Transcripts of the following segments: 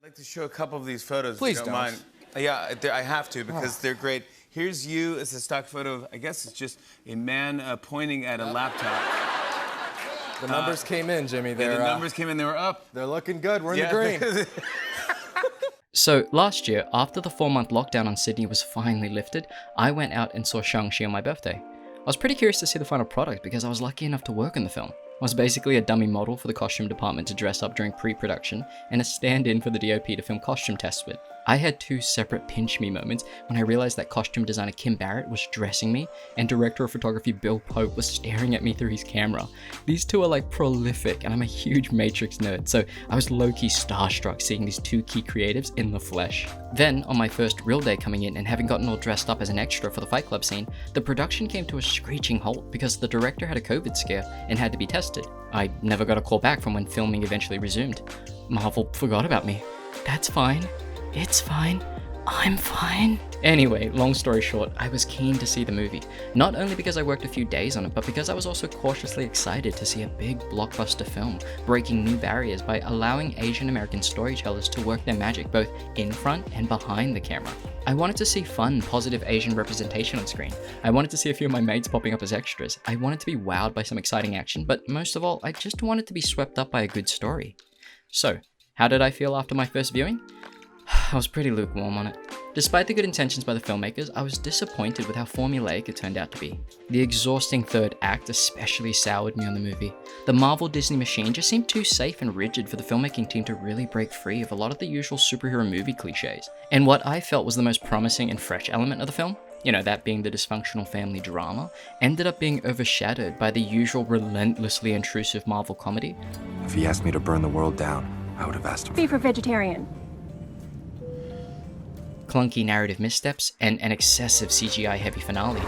I'd like to show a couple of these photos. Please if you don't mind. Yeah, I have to because they're great. Here's you. It's a stock photo of, I guess it's just a man pointing at a laptop. The numbers came in, Jimmy. The numbers came in. They were up. They're looking good. We're in the green. So last year, after the 4-month lockdown on Sydney was finally lifted, I went out and saw Shang-Chi on my birthday. I was pretty curious to see the final product because I was lucky enough to work in the film. I was basically a dummy model for the costume department to dress up during pre-production and a stand-in for the DOP to film costume tests with. I had 2 separate pinch me moments when I realized that costume designer Kim Barrett was dressing me and director of photography Bill Pope was staring at me through his camera. These two are like prolific and I'm a huge Matrix nerd, so I was low-key starstruck seeing these 2 key creatives in the flesh. Then, on my first real day coming in and having gotten all dressed up as an extra for the Fight Club scene, the production came to a screeching halt because the director had a COVID scare and had to be tested. I never got a call back from when filming eventually resumed. Marvel forgot about me. That's fine. It's fine. I'm fine. Anyway, long story short, I was keen to see the movie. Not only because I worked a few days on it, but because I was also cautiously excited to see a big blockbuster film breaking new barriers by allowing Asian American storytellers to work their magic both in front and behind the camera. I wanted to see fun, positive Asian representation on screen. I wanted to see a few of my mates popping up as extras. I wanted to be wowed by some exciting action, but most of all, I just wanted to be swept up by a good story. So, how did I feel after my first viewing? I was pretty lukewarm on it. Despite the good intentions by the filmmakers, I was disappointed with how formulaic it turned out to be. The exhausting third act especially soured me on the movie. The Marvel Disney machine just seemed too safe and rigid for the filmmaking team to really break free of a lot of the usual superhero movie cliches. And what I felt was the most promising and fresh element of the film, that being the dysfunctional family drama, ended up being overshadowed by the usual relentlessly intrusive Marvel comedy. If he asked me to burn the world down, I would have asked him. Beef or vegetarian? Clunky narrative missteps, and an excessive CGI-heavy finale.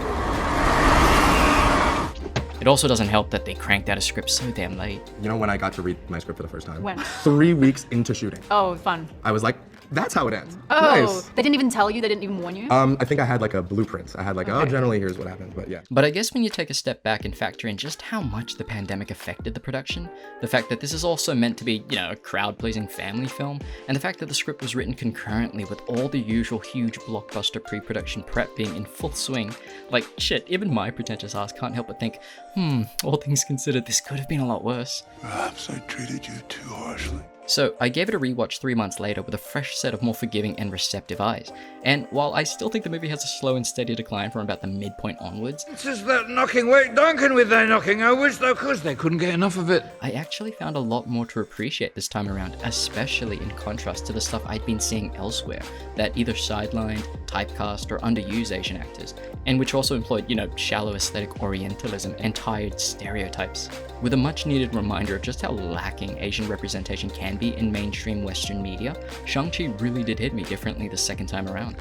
It also doesn't help that they cranked out a script so damn late. You know when I got to read my script for the first time? When? 3 weeks into shooting. Oh, fun. I was like, that's how it ends. Oh, nice. They didn't even tell you? They didn't even warn you? I think I had like a blueprint. I had like, Okay. generally here's what happens, but yeah. But I guess when you take a step back and factor in just how much the pandemic affected the production, the fact that this is also meant to be, a crowd-pleasing family film, and the fact that the script was written concurrently with all the usual huge blockbuster pre-production prep being in full swing, like shit, even my pretentious ass can't help but think, all things considered, this could have been a lot worse. Perhaps I treated you too harshly. So I gave it a rewatch 3 months later with a fresh set of more forgiving and receptive eyes. And while I still think the movie has a slow and steady decline from about the midpoint onwards, It's just that knocking Wake Duncan with their knocking. I wish though, cause they couldn't get enough of it. I actually found a lot more to appreciate this time around, especially in contrast to the stuff I'd been seeing elsewhere that either sidelined, typecast, or underused Asian actors, and which also employed, shallow aesthetic orientalism and tired stereotypes. With a much needed reminder of just how lacking Asian representation can be in mainstream Western media, Shang-Chi really did hit me differently the second time around.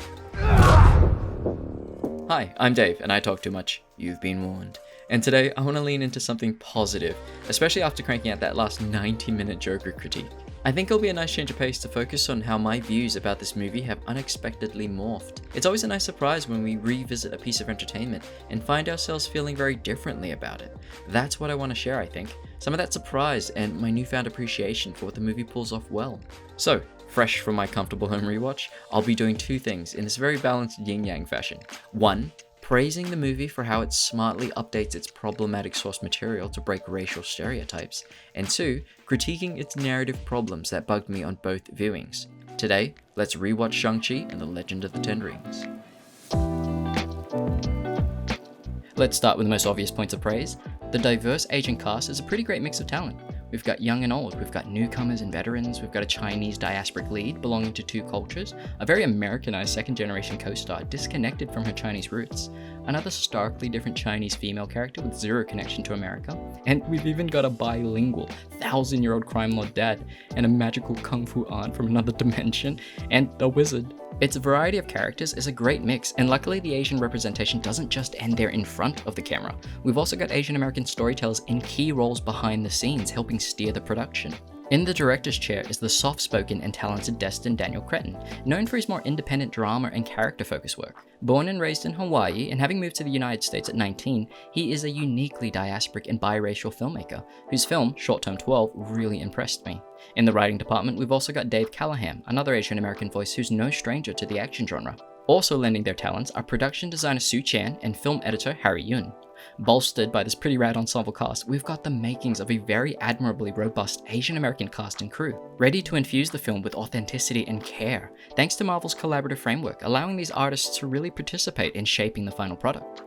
Hi, I'm Dave, and I talk too much. You've been warned. And today, I want to lean into something positive, especially after cranking out that last 90-minute Joker critique. I think it'll be a nice change of pace to focus on how my views about this movie have unexpectedly morphed. It's always a nice surprise when we revisit a piece of entertainment and find ourselves feeling very differently about it. That's what I want to share, I think. Some of that surprise and my newfound appreciation for what the movie pulls off well. So, fresh from my comfortable home rewatch, I'll be doing 2 things in this very balanced yin-yang fashion. 1, praising the movie for how it smartly updates its problematic source material to break racial stereotypes, and 2, critiquing its narrative problems that bugged me on both viewings. Today, let's rewatch Shang-Chi and the Legend of the Ten Rings. Let's start with the most obvious points of praise. The diverse Asian cast is a pretty great mix of talent. We've got young and old, we've got newcomers and veterans, we've got a Chinese diasporic lead belonging to 2 cultures, a very Americanized second-generation co-star disconnected from her Chinese roots, another starkly different Chinese female character with 0 connection to America, and we've even got a bilingual, 1,000-year-old crime lord dad, and a magical kung fu aunt from another dimension, and a wizard. Its variety of characters is a great mix, and luckily the Asian representation doesn't just end there in front of the camera. We've also got Asian American storytellers in key roles behind the scenes helping steer the production. In the director's chair is the soft-spoken and talented Destin Daniel Cretton, known for his more independent drama and character-focused work. Born and raised in Hawaii and having moved to the United States at 19, he is a uniquely diasporic and biracial filmmaker, whose film, Short Term 12, really impressed me. In the writing department, we've also got Dave Callahan, another Asian American voice who's no stranger to the action genre. Also lending their talents are production designer Sue Chan and film editor Harry Yun. Bolstered by this pretty rad ensemble cast, we've got the makings of a very admirably robust Asian American cast and crew, ready to infuse the film with authenticity and care, thanks to Marvel's collaborative framework, allowing these artists to really participate in shaping the final product.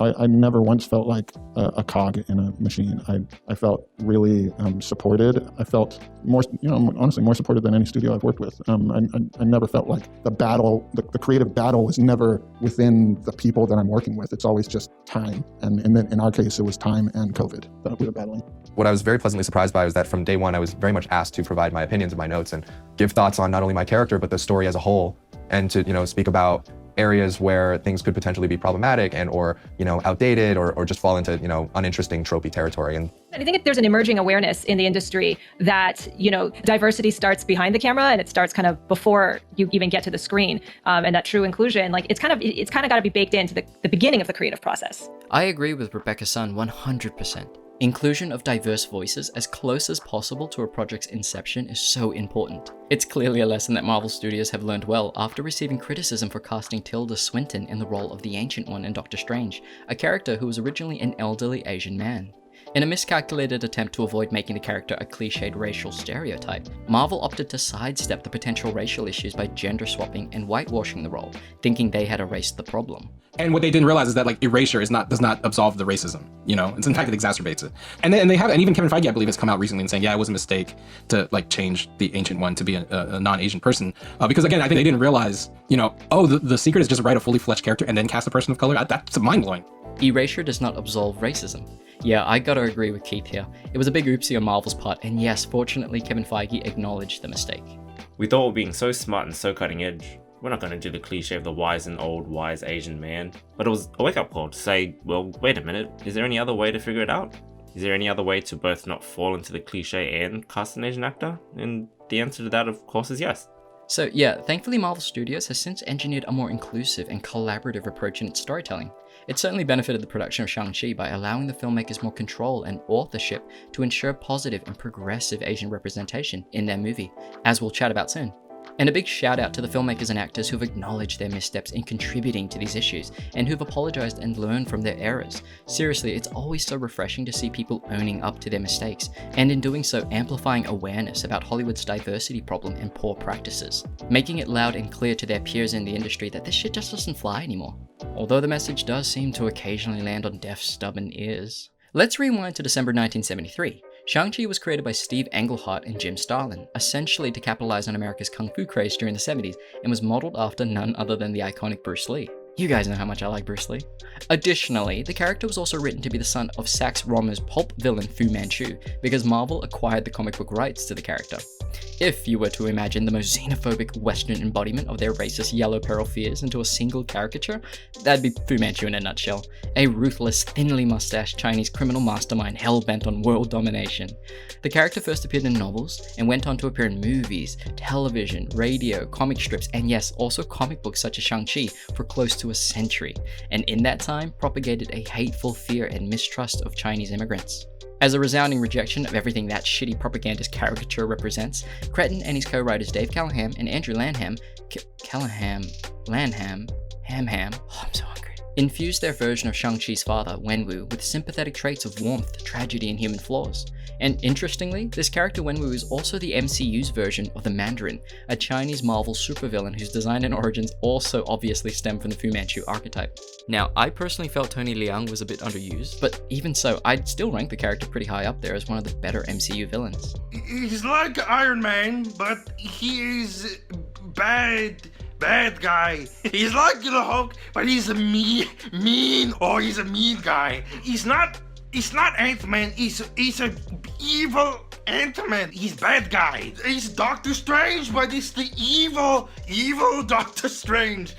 I never once felt like a cog in a machine. I felt really supported. I felt more, honestly, more supported than any studio I've worked with. I never felt like the battle, the creative battle was never within the people that I'm working with. It's always just time. And in our case, it was time and COVID that we were battling. What I was very pleasantly surprised by was that from day one, I was very much asked to provide my opinions and my notes and give thoughts on not only my character, but the story as a whole, and to, speak about areas where things could potentially be problematic and or outdated or just fall into uninteresting tropey territory. And I think there's an emerging awareness in the industry that diversity starts behind the camera and it starts kind of before you even get to the screen, and that true inclusion, like it's kind of got to be baked into the beginning of the creative process. I agree with Rebecca Sun 100%. Inclusion of diverse voices as close as possible to a project's inception is so important. It's clearly a lesson that Marvel Studios have learned well after receiving criticism for casting Tilda Swinton in the role of the Ancient One in Doctor Strange, a character who was originally an elderly Asian man. In a miscalculated attempt to avoid making the character a cliched racial stereotype, Marvel opted to sidestep the potential racial issues by gender swapping and whitewashing the role, thinking they had erased the problem. And what they didn't realize is that erasure does not absolve the racism. It's in fact it exacerbates it. And even Kevin Feige, I believe, has come out recently and saying, yeah, it was a mistake to change the Ancient One to be a non-Asian person, because again, I think they didn't realize, the secret is just write a fully fledged character and then cast a person of color. That's mind blowing. Erasure does not absolve racism. Yeah, I gotta agree with Keith here. It was a big oopsie on Marvel's part, and yes, fortunately Kevin Feige acknowledged the mistake. We thought we were being so smart and so cutting edge. We're not going to do the cliche of the wise Asian man. But it was a wake-up call to say, well, wait a minute, is there any other way to figure it out? Is there any other way to both not fall into the cliche and cast an Asian actor? And the answer to that, of course, is yes. So yeah, thankfully Marvel Studios has since engineered a more inclusive and collaborative approach in its storytelling. It certainly benefited the production of Shang-Chi by allowing the filmmakers more control and authorship to ensure positive and progressive Asian representation in their movie, as we'll chat about soon. And a big shout out to the filmmakers and actors who've acknowledged their missteps in contributing to these issues and who've apologized and learned from their errors. Seriously, it's always so refreshing to see people owning up to their mistakes, and in doing so amplifying awareness about Hollywood's diversity problem and poor practices, making it loud and clear to their peers in the industry that this shit just doesn't fly anymore. Although the message does seem to occasionally land on deaf, stubborn ears. Let's rewind to December 1973. Shang-Chi was created by Steve Englehart and Jim Starlin, essentially to capitalize on America's kung fu craze during the 70s, and was modeled after none other than the iconic Bruce Lee. You guys know how much I like Bruce Lee. Additionally, the character was also written to be the son of Sax Rohmer's pulp villain Fu Manchu, because Marvel acquired the comic book rights to the character. If you were to imagine the most xenophobic Western embodiment of their racist yellow peril fears into a single caricature, that'd be Fu Manchu in a nutshell. A ruthless, thinly mustached Chinese criminal mastermind hell-bent on world domination. The character first appeared in novels, and went on to appear in movies, television, radio, comic strips, and yes, also comic books such as Shang-Chi for close to a century, and in that time propagated a hateful fear and mistrust of Chinese immigrants. As a resounding rejection of everything that shitty propagandist caricature represents, Cretton and his co-writers Dave Callahan and Andrew Lanham, I'm so hungry, infused their version of Shang-Chi's father, Wenwu, with sympathetic traits of warmth, tragedy, and human flaws. And interestingly, this character Wenwu is also the MCU's version of the Mandarin, a Chinese Marvel supervillain whose design and origins also obviously stem from the Fu Manchu archetype. Now, I personally felt Tony Leung was a bit underused, but even so, I'd still rank the character pretty high up there as one of the better MCU villains. He's like Iron Man, but he is bad guy. He's like the Hulk, but he's a mean guy. He's not Ant-Man, he's a evil Ant-Man. He's bad guy. He's Doctor Strange, but he's the evil Doctor Strange.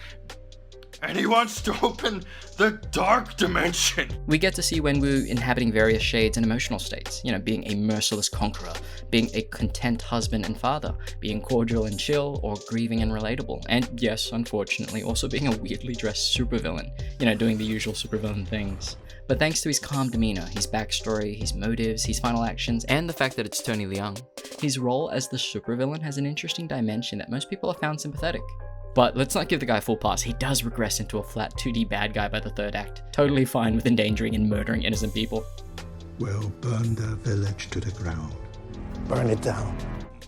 and he wants to open the dark dimension. We get to see Wenwu inhabiting various shades and emotional states, being a merciless conqueror, being a content husband and father, being cordial and chill, or grieving and relatable, and yes, unfortunately, also being a weirdly dressed supervillain, doing the usual supervillain things. But thanks to his calm demeanor, his backstory, his motives, his final actions, and the fact that it's Tony Leung, his role as the supervillain has an interesting dimension that most people have found sympathetic. But let's not give the guy a full pass, he does regress into a flat 2D bad guy by the third act, totally fine with endangering and murdering innocent people. We'll burn their village to the ground. Burn it down.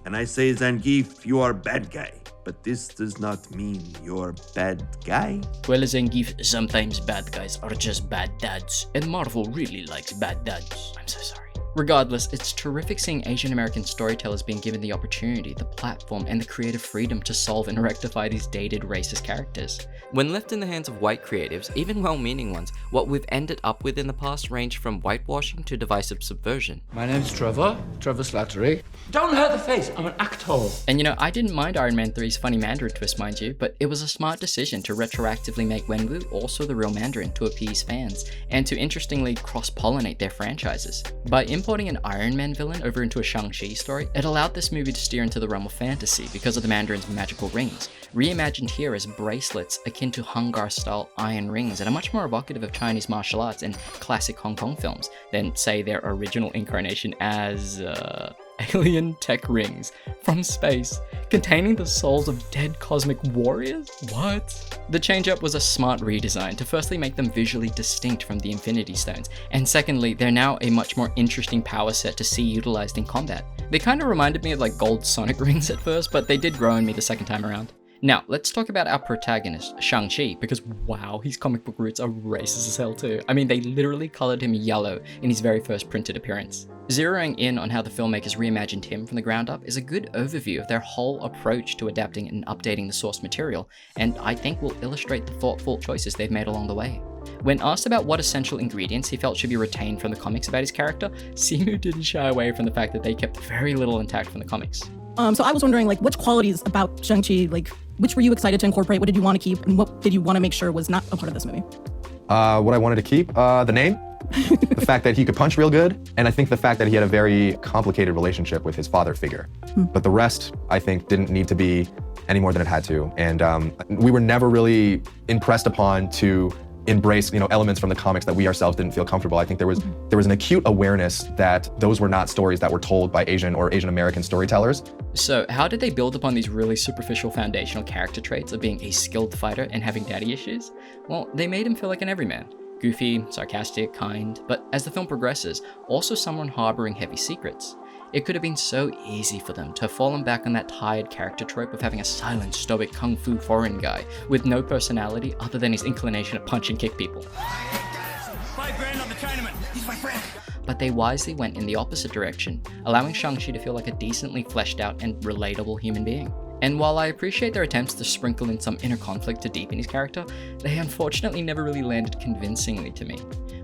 And I say, Zangief, you are bad guy. But this does not mean you're bad guy. Well, Zangief, sometimes bad guys are just bad dads, and Marvel really likes bad dads. I'm so sorry. Regardless, it's terrific seeing Asian American storytellers being given the opportunity, the platform, and the creative freedom to solve and rectify these dated racist characters. When left in the hands of white creatives, even well-meaning ones, what we've ended up with in the past range from whitewashing to divisive subversion. My name's Trevor Slattery. Don't hurt the face, I'm an actor. And I didn't mind Iron Man 3's funny Mandarin twist, mind you, but it was a smart decision to retroactively make Wenwu also the real Mandarin to appease fans, and to interestingly cross-pollinate their franchises. By importing an Iron Man villain over into a Shang-Chi story, it allowed this movie to steer into the realm of fantasy because of the Mandarin's magical rings, reimagined here as bracelets akin to Hungar-style iron rings and are much more evocative of Chinese martial arts and classic Hong Kong films than, say, their original incarnation as, alien tech rings from space containing the souls of dead cosmic warriors? What? The change-up was a smart redesign to firstly make them visually distinct from the Infinity Stones, and secondly, they're now a much more interesting power set to see utilized in combat. They kind of reminded me of like gold Sonic rings at first, but they did grow on me the second time around. Now, let's talk about our protagonist, Shang-Chi, because wow, his comic book roots are racist as hell too. I mean, they literally colored him yellow in his very first printed appearance. Zeroing in on how the filmmakers reimagined him from the ground up is a good overview of their whole approach to adapting and updating the source material, and I think will illustrate the thoughtful choices they've made along the way. When asked about what essential ingredients he felt should be retained from the comics about his character, Simu didn't shy away from the fact that they kept very little intact from the comics. So I was wondering, which qualities about Shang-Chi, which were you excited to incorporate? What did you want to keep? And what did you want to make sure was not a part of this movie? What I wanted to keep, the name, the fact that he could punch real good, and I think the fact that he had a very complicated relationship with his father figure. But the rest, I think, didn't need to be any more than it had to. And we were never really impressed upon to embrace, elements from the comics that we ourselves didn't feel comfortable. I think there was an acute awareness that those were not stories that were told by Asian or Asian American storytellers. So how did they build upon these really superficial foundational character traits of being a skilled fighter and having daddy issues? Well, they made him feel like an everyman. Goofy, sarcastic, kind, but as the film progresses, also someone harboring heavy secrets. It could have been so easy for them to have fallen back on that tired character trope of having a silent, stoic, kung fu foreign guy with no personality other than his inclination to punch and kick people. $5 grand on the Chinaman. He's my friend. But they wisely went in the opposite direction, allowing Shang-Chi to feel like a decently fleshed out and relatable human being. And while I appreciate their attempts to sprinkle in some inner conflict to deepen his character, they unfortunately never really landed convincingly to me.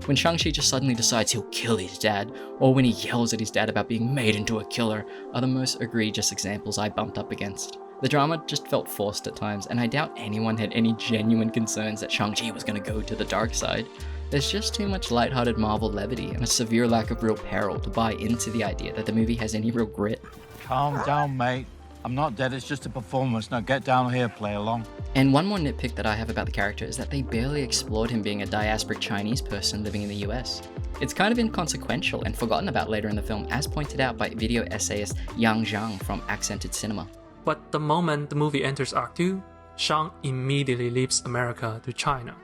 When Shang-Chi just suddenly decides he'll kill his dad, or when he yells at his dad about being made into a killer, are the most egregious examples I bumped up against. The drama just felt forced at times, and I doubt anyone had any genuine concerns that Shang-Chi was going to go to the dark side. There's just too much lighthearted Marvel levity and a severe lack of real peril to buy into the idea that the movie has any real grit. Calm down, mate. I'm not dead, it's just a performance. Now get down here, play along. And one more nitpick that I have about the character is that they barely explored him being a diasporic Chinese person living in the US. It's kind of inconsequential and forgotten about later in the film, as pointed out by video essayist Yang Zhang from Accented Cinema. But the moment the movie enters Act 2, Shang immediately leaves America to China.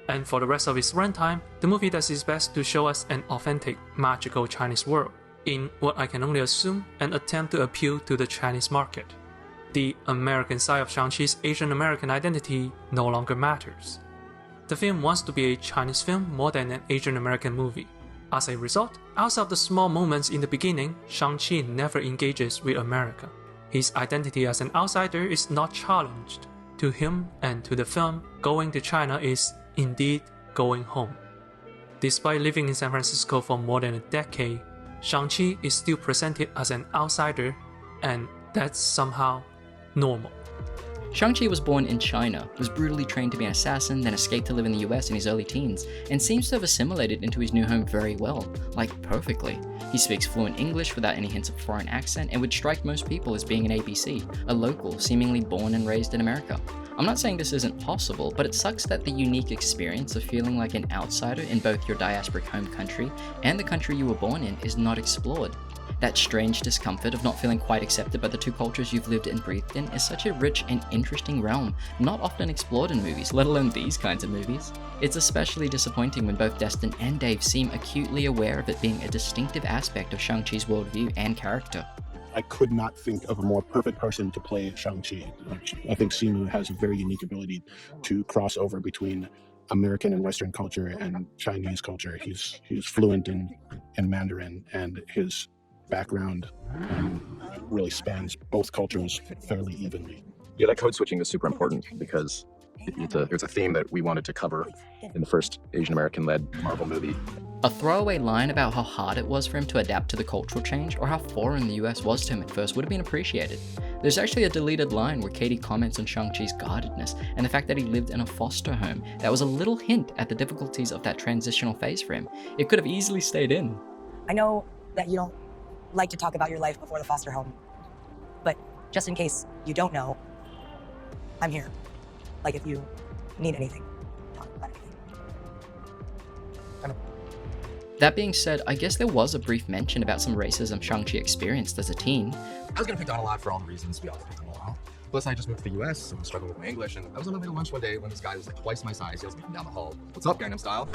And for the rest of its runtime, the movie does its best to show us an authentic, magical Chinese world, in what I can only assume an attempt to appeal to the Chinese market. The American side of Shang-Chi's Asian American identity no longer matters. The film wants to be a Chinese film more than an Asian American movie. As a result, outside of the small moments in the beginning, Shang-Chi never engages with America. His identity as an outsider is not challenged. To him and to the film, going to China is indeed going home. Despite living in San Francisco for more than a decade, Shang-Chi is still presented as an outsider, and that's somehow normal. Shang-Chi was born in China, was brutally trained to be an assassin, then escaped to live in the US in his early teens, and seems to have assimilated into his new home very well, like perfectly. He speaks fluent English without any hints of foreign accent and would strike most people as being an ABC, a local, seemingly born and raised in America. I'm not saying this isn't possible, but it sucks that the unique experience of feeling like an outsider in both your diasporic home country and the country you were born in is not explored. That strange discomfort of not feeling quite accepted by the two cultures you've lived and breathed in is such a rich and interesting realm, not often explored in movies, let alone these kinds of movies. It's especially disappointing when both Destin and Dave seem acutely aware of it being a distinctive aspect of Shang-Chi's worldview and character. I could not think of a more perfect person to play Shang-Chi. I think Simu has a very unique ability to cross over between American and Western culture and Chinese culture. He's fluent in Mandarin, and his background really spans both cultures fairly evenly. Yeah, that code switching is super important because it's a theme that we wanted to cover in the first Asian American-led Marvel movie. A throwaway line about how hard it was for him to adapt to the cultural change or how foreign the US was to him at first would have been appreciated. There's actually a deleted line where Katie comments on Shang-Chi's guardedness and the fact that he lived in a foster home that was a little hint at the difficulties of that transitional phase for him. It could have easily stayed in. I know that you don't like to talk about your life before the foster home, but just in case you don't know, I'm here. Like if you need anything, talk about anything. That being said, I guess there was a brief mention about some racism Shang-Chi experienced as a teen. I was gonna pick on a lot for all the reasons we all picked on a lot. Plus, I just moved to the US and was struggling with my English, and I was on my way to lunch one day when this guy was like twice my size yells me from down the hall, "What's up, Gangnam Style?"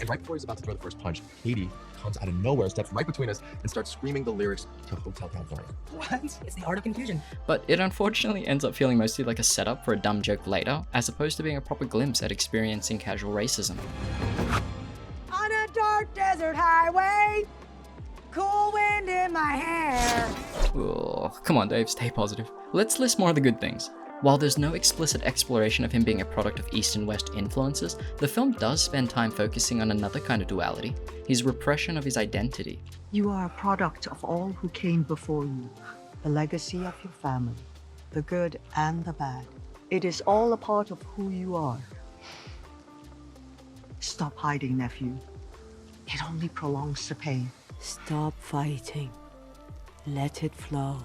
And right before he's about to throw the first punch, Katie comes out of nowhere, steps right between us, and starts screaming the lyrics to Hotel California. What? It's the art of confusion. But it unfortunately ends up feeling mostly like a setup for a dumb joke later, as opposed to being a proper glimpse at experiencing casual racism. On a dark desert highway, cool wind in my hair. Ugh, come on Dave, stay positive. Let's list more of the good things. While there's no explicit exploration of him being a product of East and West influences, the film does spend time focusing on another kind of duality, his repression of his identity. You are a product of all who came before you, the legacy of your family, the good and the bad. It is all a part of who you are. Stop hiding, nephew. It only prolongs the pain. Stop fighting. Let it flow.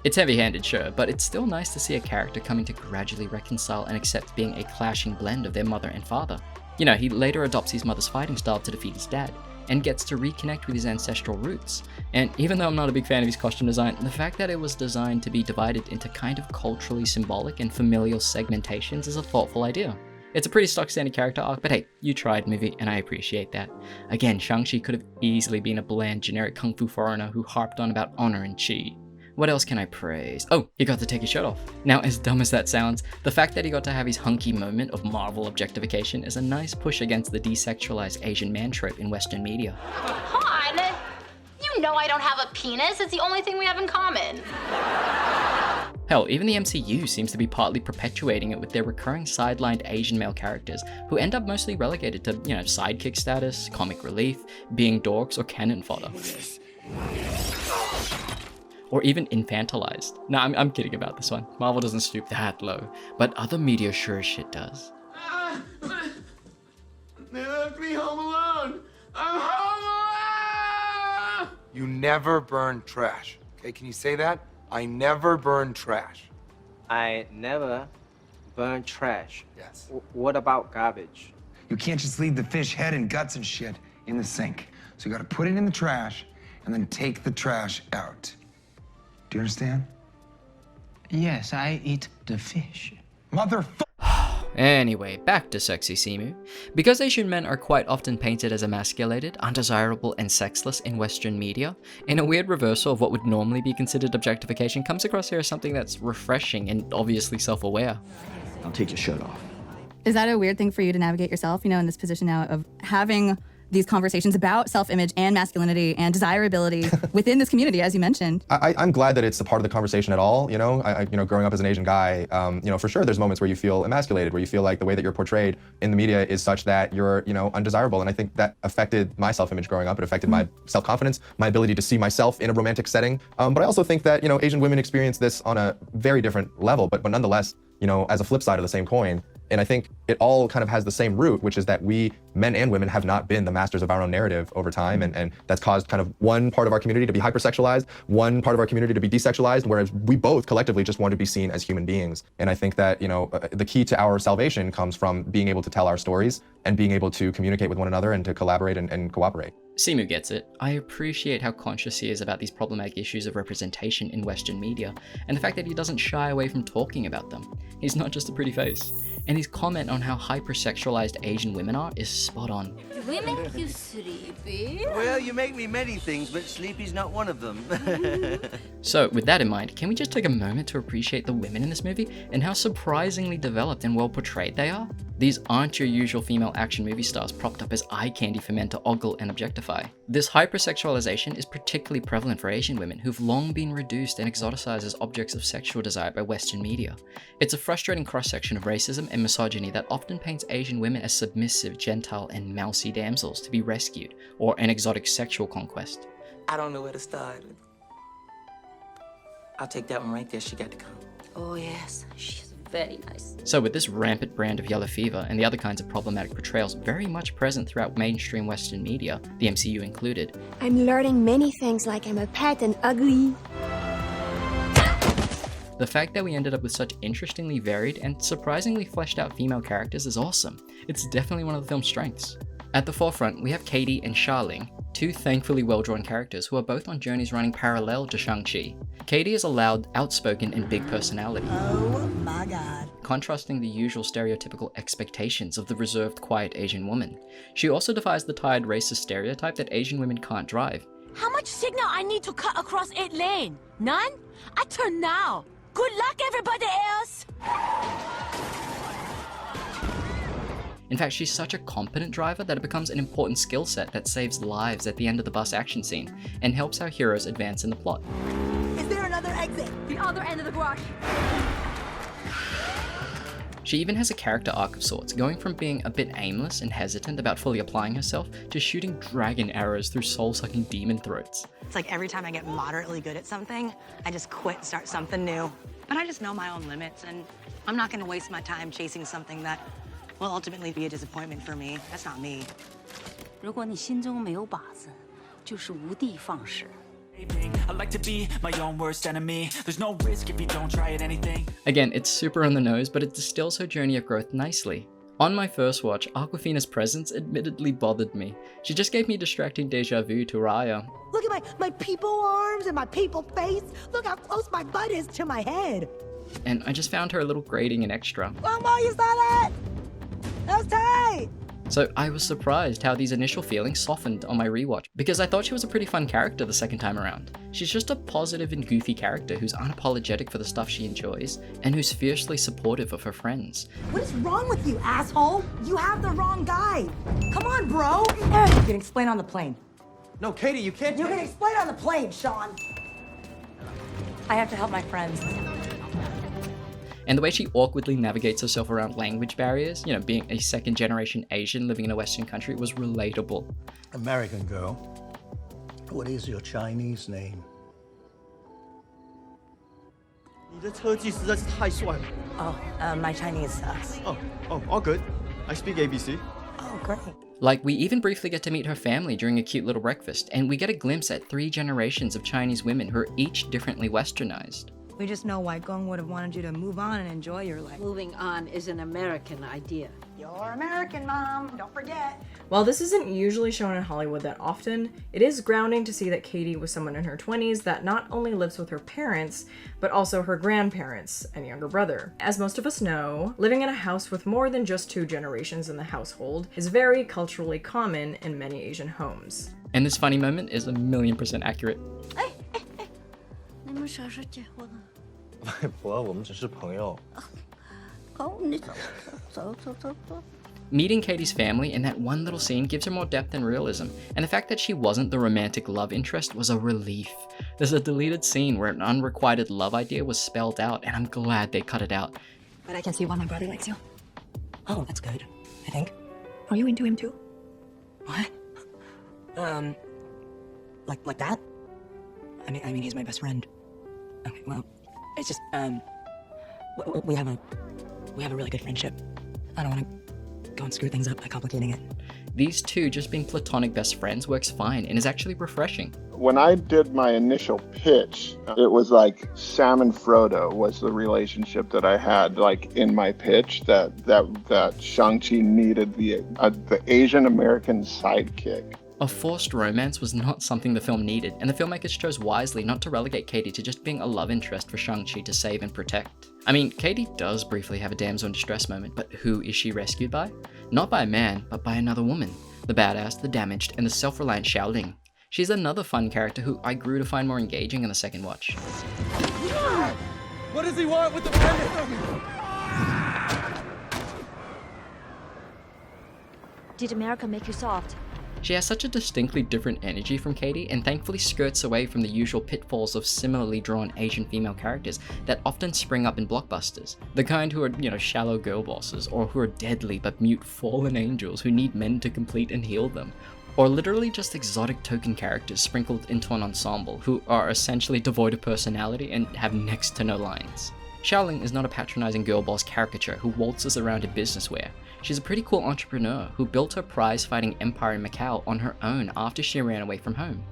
It's heavy-handed, sure, but it's still nice to see a character coming to gradually reconcile and accept being a clashing blend of their mother and father. You know, he later adopts his mother's fighting style to defeat his dad, and gets to reconnect with his ancestral roots. And even though I'm not a big fan of his costume design, the fact that it was designed to be divided into kind of culturally symbolic and familial segmentations is a thoughtful idea. It's a pretty stock standard character arc, but hey, you tried, movie, and I appreciate that. Again, Shang-Chi could have easily been a bland, generic kung fu foreigner who harped on about honor and chi. What else can I praise? Oh, he got to take his shirt off. Now, as dumb as that sounds, the fact that he got to have his hunky moment of Marvel objectification is a nice push against the desexualized Asian man trope in Western media. Han, you know I don't have a penis. It's the only thing we have in common. Hell, even the MCU seems to be partly perpetuating it with their recurring sidelined Asian male characters, who end up mostly relegated to, sidekick status, comic relief, being dorks, or cannon fodder. Or even infantilized. No, I'm kidding about this one. Marvel doesn't stoop that low, but other media sure as shit does. They left me home alone. I'm home alone. You never burn trash. Okay, can you say that? I never burn trash. I never burn trash. Yes. What about garbage? You can't just leave the fish head and guts and shit in the sink. So you gotta put it in the trash and then take the trash out. Do you understand? Yes, I eat the fish. Motherfucker! Anyway, back to sexy Simu. Because Asian men are quite often painted as emasculated, undesirable, and sexless in Western media, in a weird reversal of what would normally be considered objectification comes across here as something that's refreshing and obviously self-aware. I'll take your shirt off. Is that a weird thing for you to navigate yourself, in this position now of having these conversations about self-image and masculinity and desirability within this community, as you mentioned. I'm glad that it's a part of the conversation at all. You know, growing up as an Asian guy, you know, for sure, there's moments where you feel emasculated, where you feel like the way that you're portrayed in the media is such that you're, you know, undesirable. And I think that affected my self-image growing up. It affected my self-confidence, my ability to see myself in a romantic setting. But I also think that, you know, Asian women experience this on a very different level, but nonetheless, you know, as a flip side of the same coin. And I think it all kind of has the same root, which is that we, men and women, have not been the masters of our own narrative over time. And that's caused kind of one part of our community to be hypersexualized, one part of our community to be desexualized, whereas we both collectively just want to be seen as human beings. And I think that, you know, the key to our salvation comes from being able to tell our stories and being able to communicate with one another and to collaborate and cooperate. Simu gets it. I appreciate how conscious he is about these problematic issues of representation in Western media, and the fact that he doesn't shy away from talking about them. He's not just a pretty face. And his comment on how hypersexualized Asian women are is spot on. Do we make you sleepy? Well, you make me many things, but sleepy's not one of them. So, with that in mind, can we just take a moment to appreciate the women in this movie and how surprisingly developed and well portrayed they are? These aren't your usual female action movie stars propped up as eye candy for men to ogle and objectify. This hypersexualization is particularly prevalent for Asian women who've long been reduced and exoticized as objects of sexual desire by Western media. It's a frustrating cross-section of racism and misogyny that often paints Asian women as submissive, gentile, and mousy damsels to be rescued, or an exotic sexual conquest. I don't know where to start. I'll take that one right there. She got to come. Oh yes, she's very nice. So with this rampant brand of yellow fever and the other kinds of problematic portrayals very much present throughout mainstream Western media, the MCU included, I'm learning many things like I'm a pet and ugly. the fact that we ended up with such interestingly varied and surprisingly fleshed out female characters is awesome. It's definitely one of the film's strengths. At the forefront, we have Katie and Xialing, two thankfully well-drawn characters who are both on journeys running parallel to Shang-Chi. Katie is a loud, outspoken, and big personality. Oh my god. Contrasting the usual stereotypical expectations of the reserved, quiet Asian woman. She also defies the tired racist stereotype that Asian women can't drive. How much signal I need to cut across 8 lane? None? I turn now. Good luck, everybody else! In fact, she's such a competent driver that it becomes an important skill set that saves lives at the end of the bus action scene, and helps our heroes advance in the plot. Is there another exit? The other end of the garage. She even has a character arc of sorts, going from being a bit aimless and hesitant about fully applying herself to shooting dragon arrows through soul-sucking demon throats. It's like every time I get moderately good at something, I just quit and start something new. But I just know my own limits, and I'm not gonna waste my time chasing something that will ultimately be a disappointment for me. That's not me. 如果你心中没有靶子，就是无的放矢。 I like to be my own worst enemy. There's no risk if you don't try at anything. Again, it's super on the nose, but it distills her journey of growth nicely. On my first watch, Awkwafina's presence admittedly bothered me. She just gave me distracting deja vu to Raya. Look at my people arms and my people face. Look how close my butt is to my head. And I just found her a little grating and extra. Mama, you saw that? That was tight. So I was surprised how these initial feelings softened on my rewatch, because I thought she was a pretty fun character the second time around. She's just a positive and goofy character who's unapologetic for the stuff she enjoys, and who's fiercely supportive of her friends. What is wrong with you, asshole? You have the wrong guy. Come on, bro. You can explain on the plane. No, Katie, you can't. You can explain on the plane, Sean. I have to help my friends. And the way she awkwardly navigates herself around language barriers, you know, being a second-generation Asian living in a Western country, was relatable. American girl, what is your Chinese name? 你的车技实在是太帅了。 Oh, my Chinese sucks. Oh, all good. I speak ABC. Oh, great. Like, we even briefly get to meet her family during a cute little breakfast, and we get a glimpse at 3 generations of Chinese women who are each differently westernized. We just know Wai Gong would have wanted you to move on and enjoy your life. Moving on is an American idea. You're American, Mom. Don't forget. While this isn't usually shown in Hollywood that often, it is grounding to see that Katie was someone in her 20s that not only lives with her parents, but also her grandparents and younger brother. As most of us know, living in a house with more than just 2 generations in the household is very culturally common in many Asian homes. And this funny moment is 1,000,000% accurate. 你们啥时候结婚啊？外婆，我们只是朋友。哦，你走。Meeting Katie's family in that one little scene gives her more depth and realism, and the fact that she wasn't the romantic love interest was a relief. There's a deleted scene where an unrequited love idea was spelled out, and I'm glad they cut it out. But I can see why my brother likes you. Oh, that's good, I think. Are you into him too? What? Like that? I mean, he's my best friend. Okay, well, it's just, we have a really good friendship. I don't want to go and screw things up by complicating it. These two just being platonic best friends works fine and is actually refreshing. When I did my initial pitch, it was like Sam and Frodo was the relationship that I had, like in my pitch, that Shang-Chi needed the Asian American sidekick. A forced romance was not something the film needed, and the filmmakers chose wisely not to relegate Katie to just being a love interest for Shang-Chi to save and protect. I mean, Katie does briefly have a damsel in distress moment, but who is she rescued by? Not by a man, but by another woman. The badass, the damaged, and the self-reliant Xiaoling. She's another fun character who I grew to find more engaging in the second watch. What does he want with the Panda? Did America make you soft? She has such a distinctly different energy from Katie, and thankfully skirts away from the usual pitfalls of similarly drawn Asian female characters that often spring up in blockbusters. The kind who are, shallow girl bosses, or who are deadly but mute fallen angels who need men to complete and heal them. Or literally just exotic token characters sprinkled into an ensemble who are essentially devoid of personality and have next to no lines. Xiaoling is not a patronizing girl boss caricature who waltzes around in businesswear. She's a pretty cool entrepreneur who built her prize-fighting empire in Macau on her own after she ran away from home.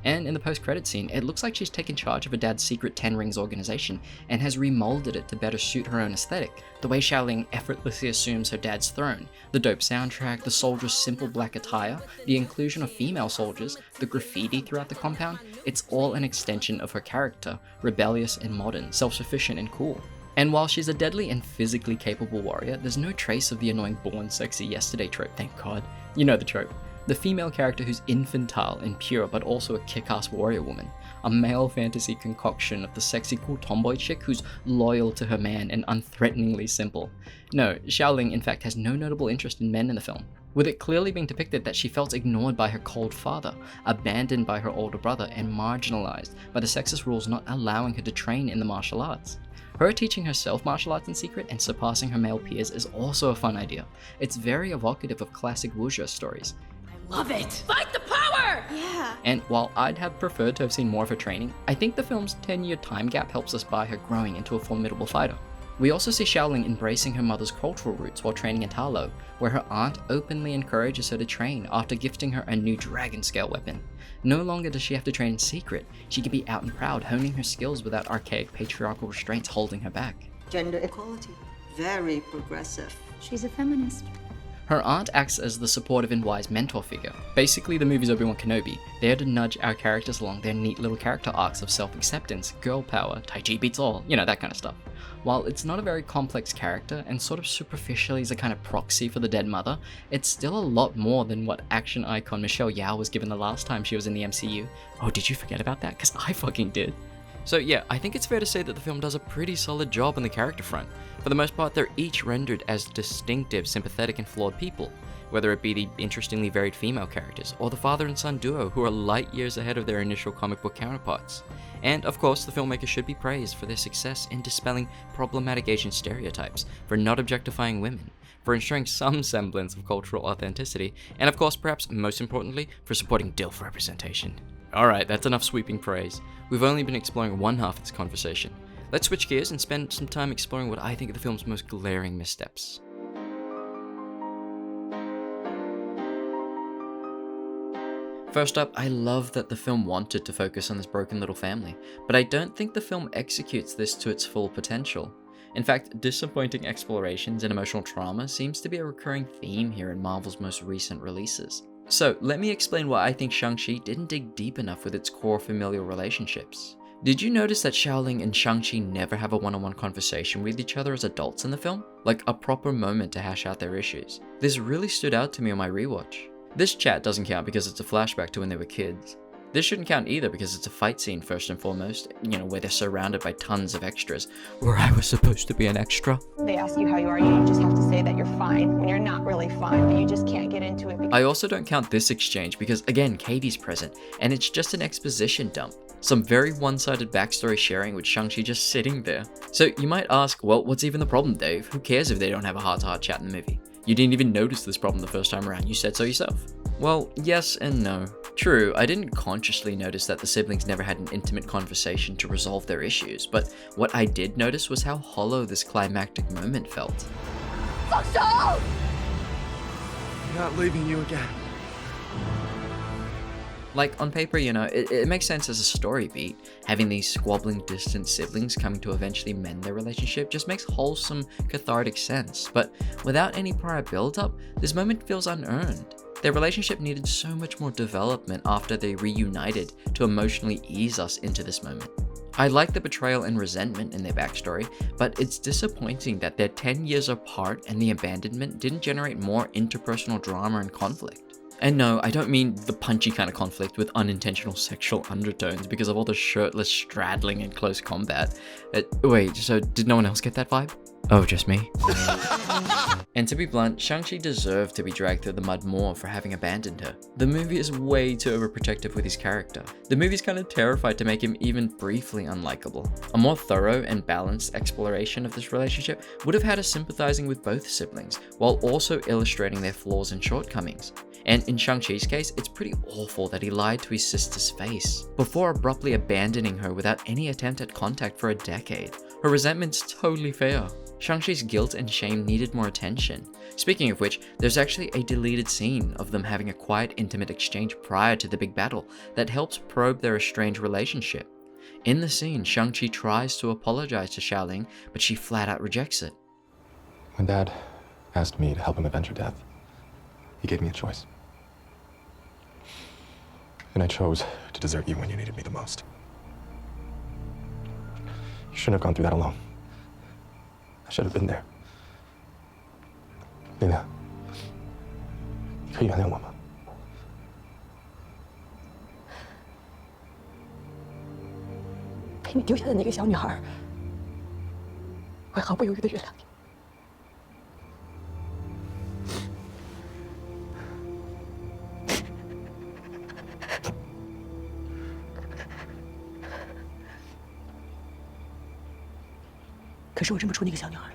And in the post-credit scene, it looks like she's taken charge of her dad's secret Ten Rings organization and has remolded it to better suit her own aesthetic. The way Xiaoling effortlessly assumes her dad's throne, the dope soundtrack, the soldiers' simple black attire, the inclusion of female soldiers, the graffiti throughout the compound, it's all an extension of her character, rebellious and modern, self-sufficient and cool. And while she's a deadly and physically capable warrior, there's no trace of the annoying born sexy yesterday trope, thank God. You know the trope. The female character who's infantile and pure but also a kick-ass warrior woman. A male fantasy concoction of the sexy cool tomboy chick who's loyal to her man and unthreateningly simple. No, Xiaoling in fact has no notable interest in men in the film, with it clearly being depicted that she felt ignored by her cold father, abandoned by her older brother, and marginalized by the sexist rules not allowing her to train in the martial arts. Her teaching herself martial arts in secret and surpassing her male peers is also a fun idea. It's very evocative of classic wuxia stories. Love it! Fight the power! Yeah. And while I'd have preferred to have seen more of her training, I think the film's 10-year time gap helps us buy her growing into a formidable fighter. We also see Xiaoling embracing her mother's cultural roots while training Ateller, where her aunt openly encourages her to train after gifting her a new dragon-scale weapon. No longer does she have to train in secret, she can be out and proud, honing her skills without archaic patriarchal restraints holding her back. Gender equality, very progressive. She's a feminist. Her aunt acts as the supportive and wise mentor figure. Basically the movie's Obi-Wan Kenobi, there to nudge our characters along their neat little character arcs of self-acceptance, girl power, Tai Chi beats all, that kind of stuff. While it's not a very complex character and sort of superficially is a kind of proxy for the dead mother, it's still a lot more than what action icon Michelle Yeoh was given the last time she was in the MCU. Oh, did you forget about that? Because I fucking did. So yeah, I think it's fair to say that the film does a pretty solid job on the character front. For the most part, they're each rendered as distinctive, sympathetic, and flawed people, whether it be the interestingly varied female characters, or the father and son duo who are light years ahead of their initial comic book counterparts. And of course, the filmmakers should be praised for their success in dispelling problematic Asian stereotypes, for not objectifying women, for ensuring some semblance of cultural authenticity, and of course, perhaps most importantly, for supporting DILF representation. Alright, that's enough sweeping praise. We've only been exploring one half of this conversation. Let's switch gears and spend some time exploring what I think are the film's most glaring missteps. First up, I love that the film wanted to focus on this broken little family, but I don't think the film executes this to its full potential. In fact, disappointing explorations and emotional trauma seems to be a recurring theme here in Marvel's most recent releases. So, let me explain why I think Shang-Chi didn't dig deep enough with its core familial relationships. Did you notice that Xiaoling and Shang-Chi never have a one-on-one conversation with each other as adults in the film? Like a proper moment to hash out their issues. This really stood out to me on my rewatch. This chat doesn't count because it's a flashback to when they were kids. This shouldn't count either because it's a fight scene first and foremost, you know, where they're surrounded by tons of extras, where I was supposed to be an extra. They ask you how you are, you just have to say that you're fine when you're not really fine, but you just can't get into it. I also don't count this exchange because, again, Katie's present, and it's just an exposition dump. Some very one-sided backstory sharing with Shang-Chi just sitting there. So you might ask, well, what's even the problem, Dave? Who cares if they don't have a heart-to-heart chat in the movie? You didn't even notice this problem the first time around, you said so yourself. Well, yes and no. True, I didn't consciously notice that the siblings never had an intimate conversation to resolve their issues, but what I did notice was how hollow this climactic moment felt. Fuck off! I'm not leaving you again. Like, on paper, you know, it makes sense as a story beat. Having these squabbling distant siblings coming to eventually mend their relationship just makes wholesome, cathartic sense. But without any prior build-up, this moment feels unearned. Their relationship needed so much more development after they reunited to emotionally ease us into this moment. I like the betrayal and resentment in their backstory, but it's disappointing that they're 10 years apart and the abandonment didn't generate more interpersonal drama and conflict. And no, I don't mean the punchy kind of conflict with unintentional sexual undertones because of all the shirtless straddling in close combat. Wait, so did no one else get that vibe? Oh, just me? And to be blunt, Shang-Chi deserved to be dragged through the mud more for having abandoned her. The movie is way too overprotective with his character. The movie's kind of terrified to make him even briefly unlikable. A more thorough and balanced exploration of this relationship would have had us sympathizing with both siblings, while also illustrating their flaws and shortcomings. And in Shang-Chi's case, it's pretty awful that he lied to his sister's face, before abruptly abandoning her without any attempt at contact for a decade. Her resentment's totally fair. Shang-Chi's guilt and shame needed more attention. Speaking of which, there's actually a deleted scene of them having a quiet, intimate exchange prior to the big battle that helps probe their estranged relationship. In the scene, Shang-Chi tries to apologize to Xiaoling, but she flat out rejects it. When Dad asked me to help him avenge her death, he gave me a choice. And I chose to desert you when you needed me the most. You shouldn't have gone through that alone. I should have been there. Lina, 你可以原谅我吗？被你丢下的那个小女孩，我会毫不犹豫地原谅你。可是我认不出那个小女孩了。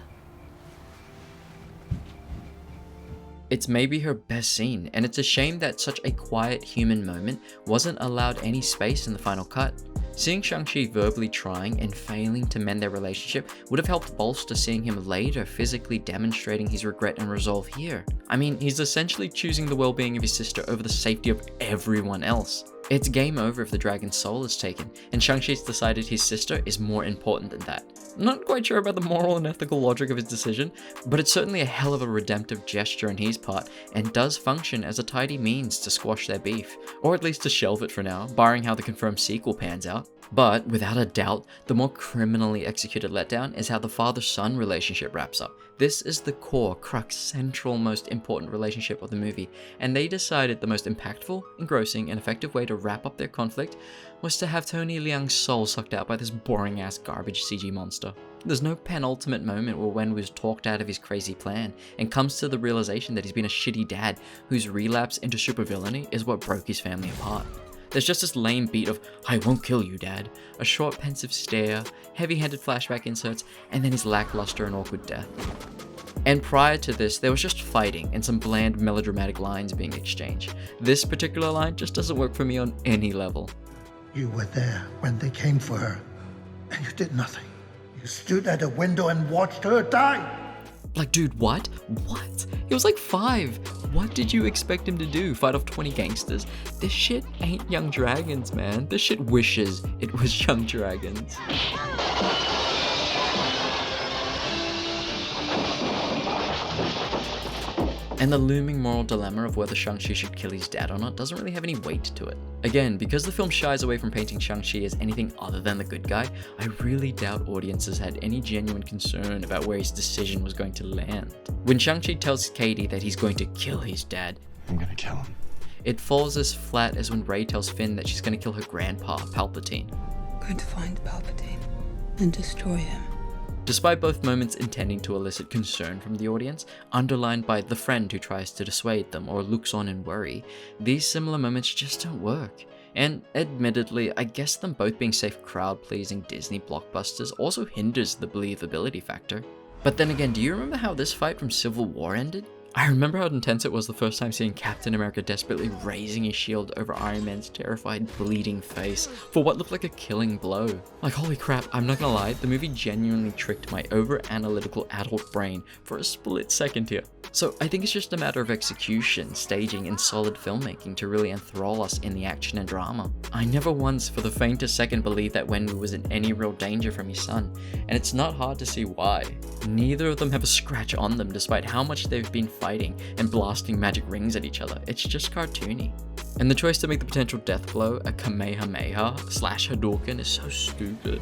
It's maybe her best scene, and it's a shame that such a quiet human moment wasn't allowed any space in the final cut. Seeing Shang-Chi verbally trying and failing to mend their relationship would have helped bolster seeing him later physically demonstrating his regret and resolve here. I mean, he's essentially choosing the well-being of his sister over the safety of everyone else. It's game over if the dragon's soul is taken, and Shang-Chi's decided his sister is more important than that. I'm not quite sure about the moral and ethical logic of his decision, but it's certainly a hell of a redemptive gesture on his part, and does function as a tidy means to squash their beef, or at least to shelve it for now, barring how the confirmed sequel pans out. But, without a doubt, the more criminally executed letdown is how the father-son relationship wraps up. This is the core, crux, central, most important relationship of the movie, and they decided the most impactful, engrossing, and effective way to wrap up their conflict was to have Tony Leung's soul sucked out by this boring-ass garbage CG monster. There's no penultimate moment where Wen was talked out of his crazy plan and comes to the realization that he's been a shitty dad whose relapse into supervillainy is what broke his family apart. There's just this lame beat of, "I won't kill you, Dad," a short pensive stare, heavy-handed flashback inserts, and then his lackluster and awkward death. And prior to this, there was just fighting and some bland melodramatic lines being exchanged. This particular line just doesn't work for me on any level. You were there when they came for her, and you did nothing. You stood at a window and watched her die. Like, dude, what? What? He was like 5. What did you expect him to do? Fight off 20 gangsters? This shit ain't Young Dragons, man. This shit wishes it was Young Dragons. And the looming moral dilemma of whether Shang-Chi should kill his dad or not doesn't really have any weight to it. Again, because the film shies away from painting Shang-Chi as anything other than the good guy, I really doubt audiences had any genuine concern about where his decision was going to land. When Shang-Chi tells Katie that he's going to kill his dad, I'm gonna kill him. it falls as flat as when Rey tells Finn that she's gonna kill her grandpa, Palpatine. Going to find Palpatine and destroy him. Despite both moments intending to elicit concern from the audience, underlined by the friend who tries to dissuade them or looks on in worry, these similar moments just don't work. And admittedly, I guess them both being safe crowd-pleasing Disney blockbusters also hinders the believability factor. But then again, do you remember how this fight from Civil War ended? I remember how intense it was the first time seeing Captain America desperately raising his shield over Iron Man's terrified, bleeding face for what looked like a killing blow. Like, holy crap, I'm not gonna lie, the movie genuinely tricked my over-analytical adult brain for a split second here. So I think it's just a matter of execution, staging, and solid filmmaking to really enthrall us in the action and drama. I never once for the faintest second believed that Wenwu was in any real danger from his son, and it's not hard to see why. Neither of them have a scratch on them despite how much they've been fighting and blasting magic rings at each other. It's just cartoony. And the choice to make the potential death blow a Kamehameha / Hadouken is so stupid.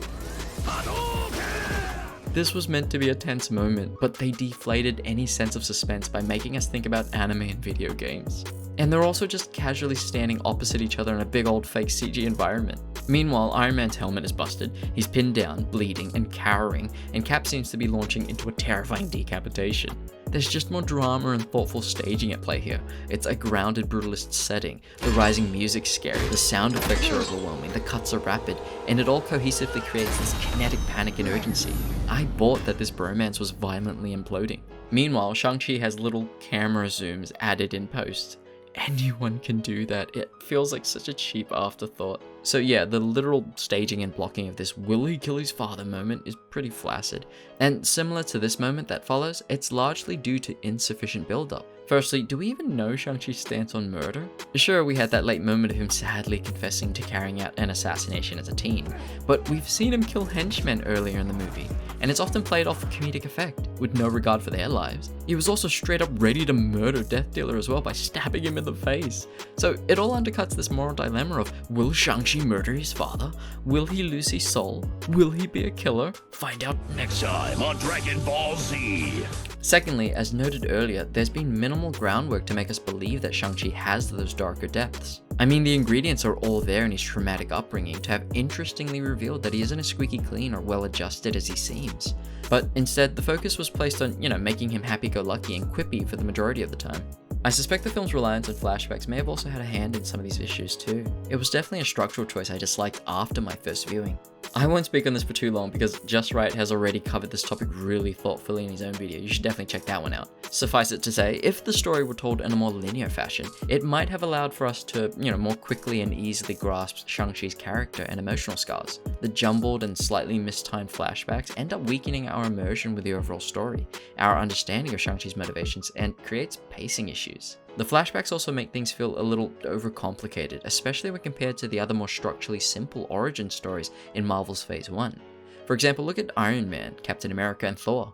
This was meant to be a tense moment, but they deflated any sense of suspense by making us think about anime and video games. And they're also just casually standing opposite each other in a big old fake CG environment. Meanwhile, Iron Man's helmet is busted, he's pinned down, bleeding, and cowering, and Cap seems to be launching into a terrifying decapitation. There's just more drama and thoughtful staging at play here. It's a grounded brutalist setting, the rising music's scary, the sound effects are overwhelming, the cuts are rapid, and it all cohesively creates this kinetic panic and urgency. I bought that this bromance was violently imploding. Meanwhile, Shang-Chi has little camera zooms added in post. Anyone can do that. It feels like such a cheap afterthought. So yeah, the literal staging and blocking of this will he kill his father moment is pretty flaccid. And similar to this moment that follows, it's largely due to insufficient build-up. Firstly, do we even know Shang-Chi's stance on murder? Sure, we had that late moment of him sadly confessing to carrying out an assassination as a teen, but we've seen him kill henchmen earlier in the movie, and it's often played off for comedic effect, with no regard for their lives. He was also straight up ready to murder Death Dealer as well by stabbing him in the face. So it all undercuts this moral dilemma of, will Shang-Chi murder his father? Will he lose his soul? Will he be a killer? Find out next time on Dragon Ball Z. Secondly, as noted earlier, there's been minimal groundwork to make us believe that Shang-Chi has those darker depths. I mean, the ingredients are all there in his traumatic upbringing to have interestingly revealed that he isn't as squeaky clean or well adjusted as he seems. But instead, the focus was placed on, making him happy-go-lucky and quippy for the majority of the time. I suspect the film's reliance on flashbacks may have also had a hand in some of these issues too. It was definitely a structural choice I disliked after my first viewing. I won't speak on this for too long because Just Right has already covered this topic really thoughtfully in his own video. You should definitely check that one out. Suffice it to say, if the story were told in a more linear fashion, it might have allowed for us to, more quickly and easily grasp Shang-Chi's character and emotional scars. The jumbled and slightly mistimed flashbacks end up weakening our immersion with the overall story, our understanding of Shang-Chi's motivations, and creates pacing issues. The flashbacks also make things feel a little overcomplicated, especially when compared to the other more structurally simple origin stories in Marvel's Phase 1. For example, look at Iron Man, Captain America, and Thor.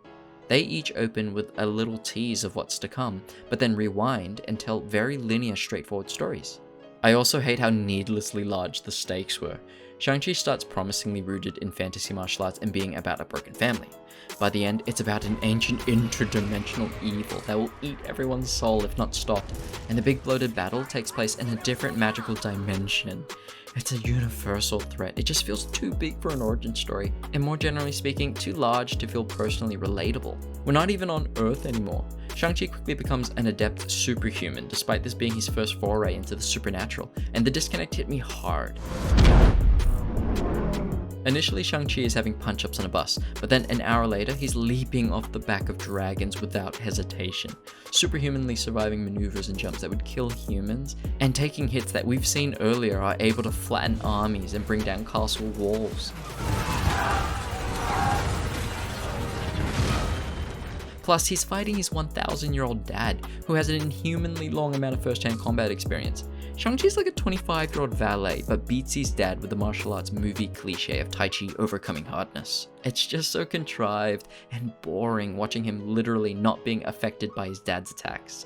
They each open with a little tease of what's to come, but then rewind and tell very linear, straightforward stories. I also hate how needlessly large the stakes were. Shang-Chi starts promisingly rooted in fantasy martial arts and being about a broken family. By the end, it's about an ancient interdimensional evil that will eat everyone's soul if not stopped, and the big bloated battle takes place in a different magical dimension. It's a universal threat. It just feels too big for an origin story, and more generally speaking, too large to feel personally relatable. We're not even on Earth anymore. Shang-Chi quickly becomes an adept superhuman, despite this being his first foray into the supernatural, and the disconnect hit me hard. Initially, Shang-Chi is having punch-ups on a bus, but then an hour later, he's leaping off the back of dragons without hesitation, superhumanly surviving maneuvers and jumps that would kill humans, and taking hits that we've seen earlier are able to flatten armies and bring down castle walls. Plus, he's fighting his 1,000-year-old dad, who has an inhumanly long amount of first-hand combat experience. Shang-Chi's like a 25-year-old valet, but beats his dad with the martial arts movie cliche of Tai Chi overcoming hardness. It's just so contrived and boring watching him literally not being affected by his dad's attacks.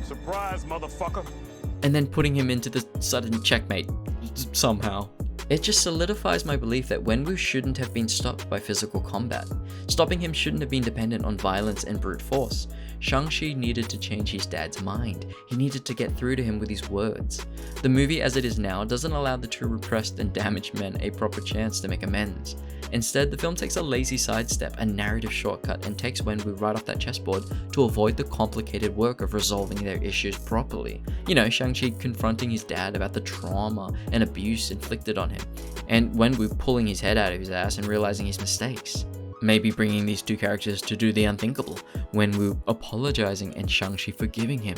Surprise, motherfucker! And then putting him into the sudden checkmate, somehow. It just solidifies my belief that Wenwu shouldn't have been stopped by physical combat. Stopping him shouldn't have been dependent on violence and brute force. Shang-Chi needed to change his dad's mind. He needed to get through to him with his words. The movie as it is now doesn't allow the two repressed and damaged men a proper chance to make amends. Instead, the film takes a lazy sidestep, a narrative shortcut, and takes Wenwu right off that chessboard to avoid the complicated work of resolving their issues properly. You know, Shang-Chi confronting his dad about the trauma and abuse inflicted on him, and Wenwu pulling his head out of his ass and realizing his mistakes. Maybe bringing these two characters to do the unthinkable, Wenwu apologizing and Shang-Chi forgiving him.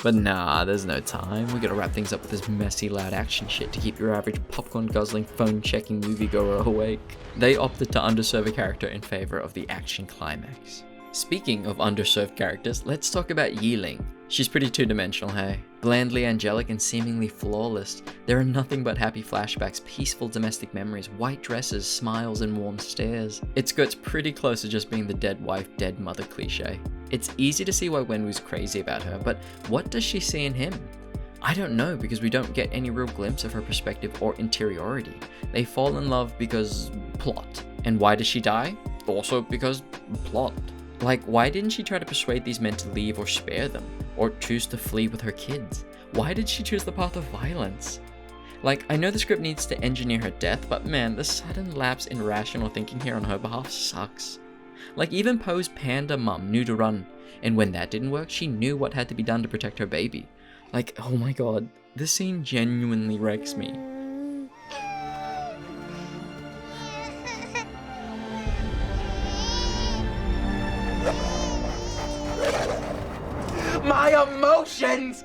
But nah, there's no time. We gotta wrap things up with this messy, loud action shit to keep your average popcorn-guzzling, phone-checking moviegoer awake. They opted to underserve a character in favor of the action climax. Speaking of underserved characters, let's talk about Yiling. She's pretty two-dimensional, hey? Blandly angelic and seemingly flawless, there are nothing but happy flashbacks, peaceful domestic memories, white dresses, smiles, and warm stares. It skirts pretty close to just being the dead wife, dead mother cliche. It's easy to see why Wenwu's crazy about her, but what does she see in him? I don't know, because we don't get any real glimpse of her perspective or interiority. They fall in love because plot. And why does she die? Also because plot. Like, why didn't she try to persuade these men to leave or spare them? Or choose to flee with her kids? Why did she choose the path of violence? Like, I know the script needs to engineer her death, but man, the sudden lapse in rational thinking here on her behalf sucks. Like, even Poe's Panda mum knew to run, and when that didn't work, she knew what had to be done to protect her baby. Like, oh my god, this scene genuinely wrecks me. My emotions!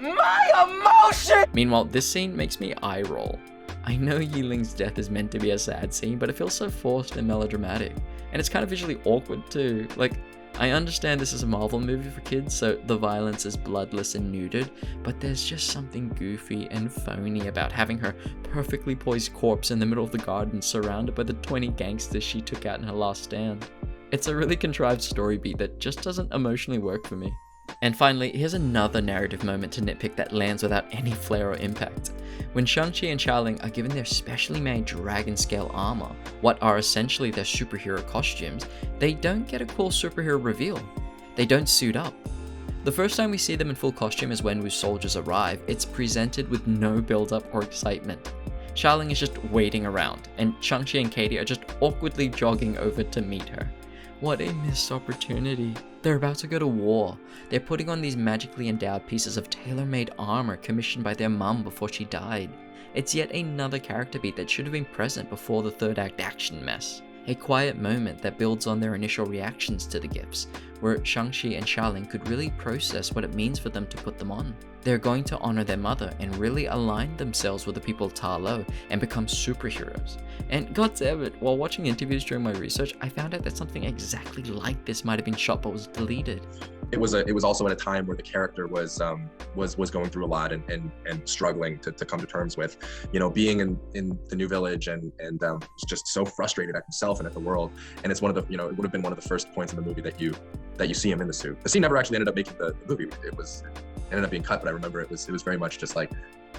My emotions! Meanwhile, this scene makes me eye roll. I know Yiling's death is meant to be a sad scene, but it feels so forced and melodramatic. And it's kind of visually awkward too. Like, I understand this is a Marvel movie for kids, so the violence is bloodless and nuded, but there's just something goofy and phony about having her perfectly poised corpse in the middle of the garden surrounded by the 20 gangsters she took out in her last stand. It's a really contrived story beat that just doesn't emotionally work for me. And finally, here's another narrative moment to nitpick that lands without any flair or impact. When Shang-Chi and Xialing are given their specially made dragon-scale armor, what are essentially their superhero costumes, they don't get a cool superhero reveal. They don't suit up. The first time we see them in full costume is when Wenwu's soldiers arrive. It's presented with no build-up or excitement. Xialing is just waiting around, and Shang-Chi and Katie are just awkwardly jogging over to meet her. What a missed opportunity. They're about to go to war. They're putting on these magically endowed pieces of tailor-made armor commissioned by their mum before she died. It's yet another character beat that should have been present before the third act action mess. A quiet moment that builds on their initial reactions to the gifts, where Shang-Chi and Xialing could really process what it means for them to put them on. They're going to honor their mother and really align themselves with the people of Ta Lo and become superheroes. And god damn it, while watching interviews during my research, I found out that something exactly like this might have been shot but was deleted. It was also at a time where the character was going through a lot and struggling to come to terms with, you know, being in the new village and just so frustrated at himself and at the world. And it's one of the, you know, it would have been one of the first points in the movie that you see him in the suit. The scene never actually ended up making the movie. It ended up being cut, but I remember it was very much just like,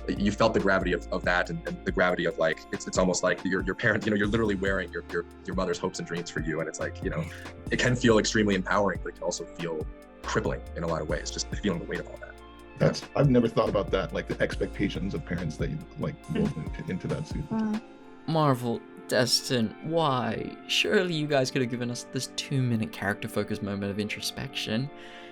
you felt the gravity of that and the gravity of like, it's almost like your parent, you know, you're literally wearing your mother's hopes and dreams for you. And it's like, you know, it can feel extremely empowering, but it can also feel crippling in a lot of ways, just feeling the weight of all that. I've never thought about that, like the expectations of parents that you like move into that suit. Marvel, Destin, why? Surely you guys could have given us this 2-minute character focus moment of introspection.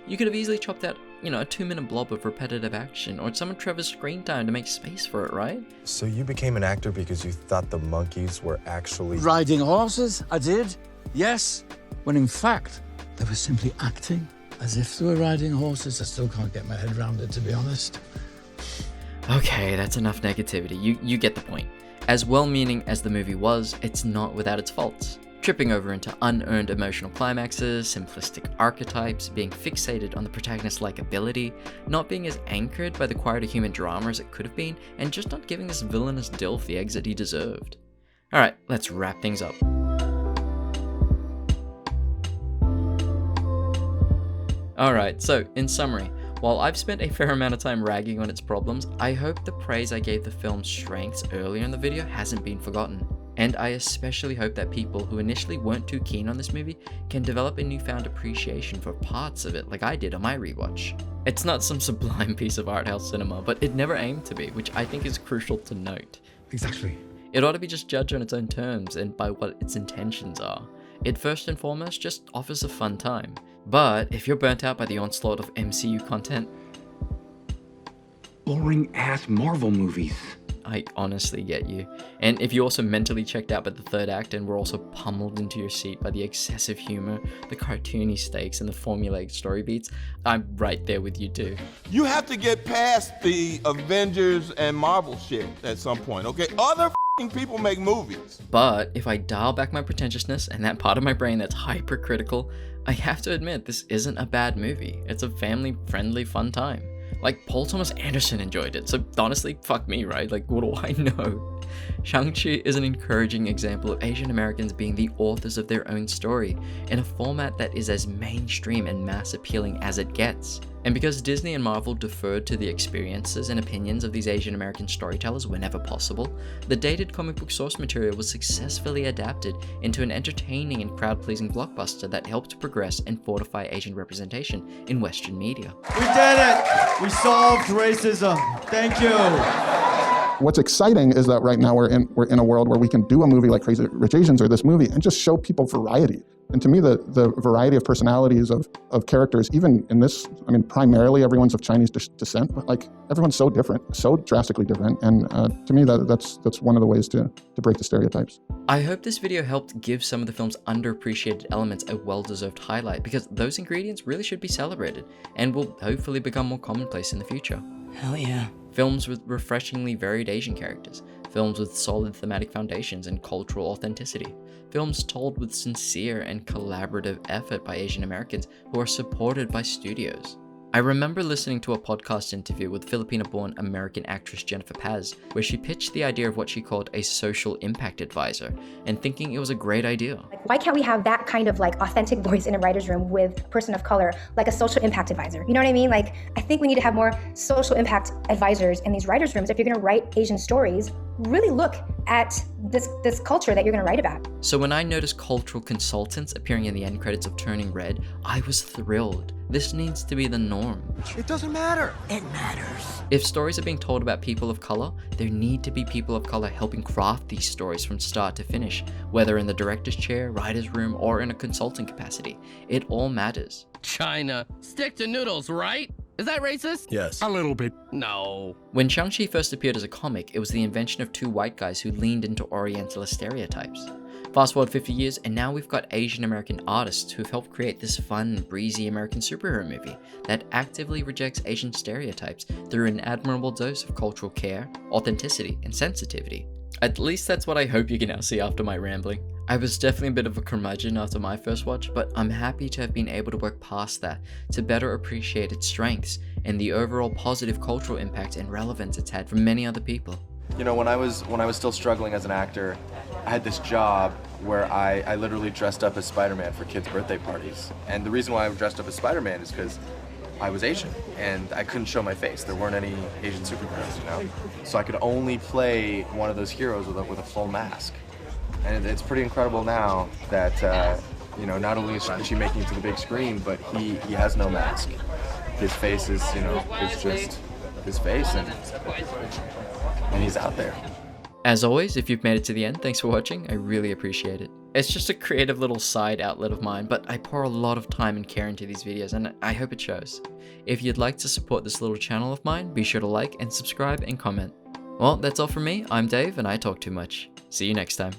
You could have easily chopped out, you know, a 2-minute blob of repetitive action, or some of Trevor's screen time to make space for it, right? So you became an actor because you thought the monkeys were actually... Riding horses, I did, yes. When in fact, they were simply acting as if they were riding horses. I still can't get my head around it, to be honest. Okay, that's enough negativity. You get the point. As well-meaning as the movie was, it's not without its faults. Tripping over into unearned emotional climaxes, simplistic archetypes, being fixated on the protagonist's likability, not being as anchored by the quieter human drama as it could have been, and just not giving this villainous Dilf the exit he deserved. Alright, let's wrap things up. Alright, so in summary, While I've spent a fair amount of time ragging on its problems, I hope the praise I gave the film's strengths earlier in the video hasn't been forgotten. And I especially hope that people who initially weren't too keen on this movie can develop a newfound appreciation for parts of it like I did on my rewatch. It's not some sublime piece of art house cinema, but it never aimed to be, which I think is crucial to note. Exactly. It ought to be just judged on its own terms and by what its intentions are. It first and foremost just offers a fun time. But if you're burnt out by the onslaught of MCU content, boring ass Marvel movies, I honestly get you. And if you also mentally checked out by the third act and were also pummeled into your seat by the excessive humor, the cartoony stakes, and the formulaic story beats, I'm right there with you too. You have to get past the Avengers and Marvel shit at some point, okay? Other people make movies. But if I dial back my pretentiousness and that part of my brain that's hypercritical, I have to admit this isn't a bad movie. It's a family-friendly fun time. Like, Paul Thomas Anderson enjoyed it, so honestly, fuck me, right? Like, what do I know? Shang-Chi is an encouraging example of Asian Americans being the authors of their own story in a format that is as mainstream and mass appealing as it gets. And because Disney and Marvel deferred to the experiences and opinions of these Asian American storytellers whenever possible, the dated comic book source material was successfully adapted into an entertaining and crowd-pleasing blockbuster that helped progress and fortify Asian representation in Western media. We did it! We solved racism. Thank you. What's exciting is that right now we're in a world where we can do a movie like Crazy Rich Asians or this movie and just show people variety. And to me, the variety of personalities of characters, even in this, I mean, primarily everyone's of Chinese descent, but like everyone's so different, so drastically different. And to me, that's one of the ways to break the stereotypes. I hope this video helped give some of the film's underappreciated elements a well-deserved highlight, because those ingredients really should be celebrated and will hopefully become more commonplace in the future. Hell yeah. Films with refreshingly varied Asian characters, films with solid thematic foundations and cultural authenticity, films told with sincere and collaborative effort by Asian Americans who are supported by studios. I remember listening to a podcast interview with Filipino-born American actress Jennifer Paz, where she pitched the idea of what she called a social impact advisor, and thinking it was a great idea. Like, why can't we have that kind of like authentic voice in a writer's room with a person of color, like a social impact advisor? You know what I mean? Like, I think we need to have more social impact advisors in these writers' rooms. If you're gonna write Asian stories, really look at this culture that you're gonna write about. So when I noticed cultural consultants appearing in the end credits of Turning Red, I was thrilled. This needs to be the norm. It doesn't matter. It matters. If stories are being told about people of color, there need to be people of color helping craft these stories from start to finish, whether in the director's chair, writer's room, or in a consulting capacity. It all matters. China. Stick to noodles, right? Is that racist? Yes. A little bit. No. When Shang-Chi first appeared as a comic, it was the invention of two white guys who leaned into Orientalist stereotypes. Fast forward 50 years, and now we've got Asian American artists who've helped create this fun, breezy American superhero movie that actively rejects Asian stereotypes through an admirable dose of cultural care, authenticity, and sensitivity. At least that's what I hope you can now see after my rambling. I was definitely a bit of a curmudgeon after my first watch, but I'm happy to have been able to work past that to better appreciate its strengths and the overall positive cultural impact and relevance it's had for many other people. You know, when I was still struggling as an actor, I had this job where I literally dressed up as Spider-Man for kids' birthday parties. And the reason why I dressed up as Spider-Man is because I was Asian and I couldn't show my face. There weren't any Asian superheroes, you know? So I could only play one of those heroes with a full mask. And it's pretty incredible now that, you know, not only is she making it to the big screen, but he has no mask. His face is, you know, it's just his face, and he's out there. As always, if you've made it to the end, thanks for watching. I really appreciate it. It's just a creative little side outlet of mine, but I pour a lot of time and care into these videos, and I hope it shows. If you'd like to support this little channel of mine, be sure to like and subscribe and comment. Well, that's all from me. I'm Dave, and I talk too much. See you next time.